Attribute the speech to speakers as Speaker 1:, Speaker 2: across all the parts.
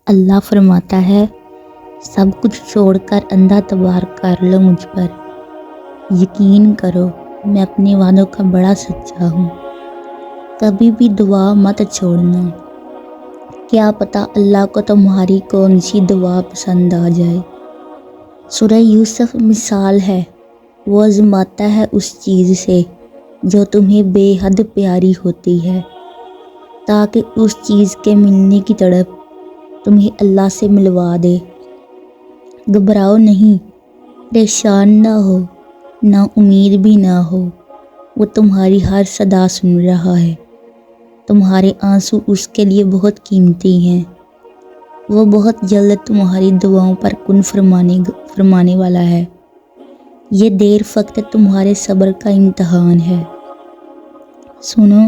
Speaker 1: اللہ فرماتا ہے سب کچھ چھوڑ کر اندھا اعتبار کر لو مجھ پر، یقین کرو میں اپنے وعدوں کا بڑا سچا ہوں۔ کبھی بھی دعا مت چھوڑنا، کیا پتہ اللہ کو تمہاری کون سی دعا پسند آ جائے۔ سورہ یوسف مثال ہے، وہ آزماتا ہے اس چیز سے جو تمہیں بے حد پیاری ہوتی ہے، تاکہ اس چیز کے ملنے کی تڑپ تمہیں اللہ سے ملوا دے۔ گھبراؤ نہیں، پریشان نہ ہو، نا امید بھی نہ ہو، وہ تمہاری ہر صدا سن رہا ہے۔ تمہارے آنسو اس کے لیے بہت قیمتی ہیں، وہ بہت جلد تمہاری دعاؤں پر کن فرمانے والا ہے۔ یہ دیر فقط تمہارے صبر کا امتحان ہے۔ سنو،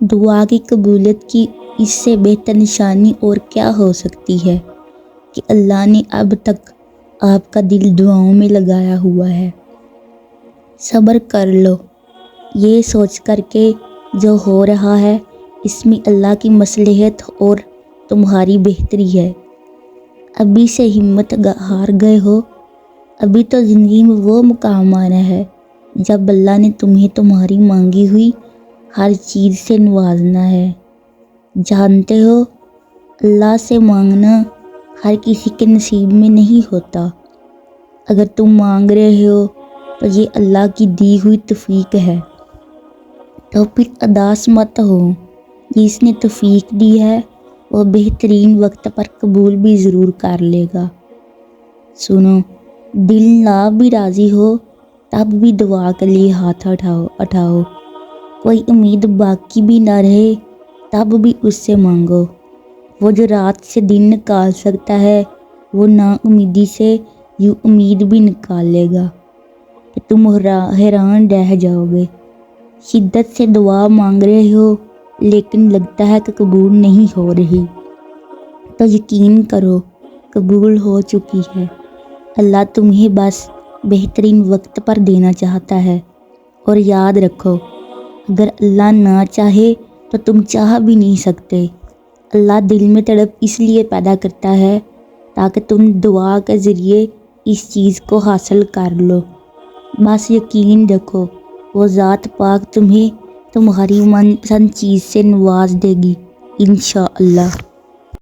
Speaker 1: دعا کی قبولیت کی اس سے بہتر نشانی اور کیا ہو سکتی ہے کہ اللہ نے اب تک آپ کا دل دعاؤں میں لگایا ہوا ہے۔ صبر کر لو، یہ سوچ کر کے جو ہو رہا ہے اس میں اللہ کی مصلحت اور تمہاری بہتری ہے۔ ابھی سے ہمت ہار گئے ہو، ابھی تو زندگی میں وہ مقام آنا ہے جب اللہ نے تمہیں تمہاری مانگی ہوئی ہر چیز سے نوازنا ہے۔ جانتے ہو، اللہ سے مانگنا ہر کسی کے نصیب میں نہیں ہوتا۔ اگر تم مانگ رہے ہو تو یہ اللہ کی دی ہوئی توفیق ہے، تو پھر اداس مت ہو۔ جس نے توفیق دی ہے وہ بہترین وقت پر قبول بھی ضرور کر لے گا۔ سنو، دل نہ بھی راضی ہو تب بھی دعا کے لیے ہاتھ اٹھاؤ، کوئی امید باقی بھی نہ رہے تب بھی اس سے مانگو۔ وہ جو رات سے دن نکال سکتا ہے وہ نا امیدی سے یوں امید بھی نکال لے گا کہ تم حیران رہ جاؤ گے۔ شدت سے دعا مانگ رہے ہو لیکن لگتا ہے کہ قبول نہیں ہو رہی، تو یقین کرو قبول ہو چکی ہے۔ اللہ تمہیں بس بہترین وقت پر دینا چاہتا ہے۔ اور یاد رکھو، اگر اللہ نہ چاہے تو تم چاہ بھی نہیں سکتے۔ اللہ دل میں تڑپ اس لیے پیدا کرتا ہے تاکہ تم دعا کے ذریعے اس چیز کو حاصل کر لو۔ بس یقین رکھو، وہ ذات پاک تمہیں تمہاری من پسند چیز سے نواز دے گی انشاءاللہ۔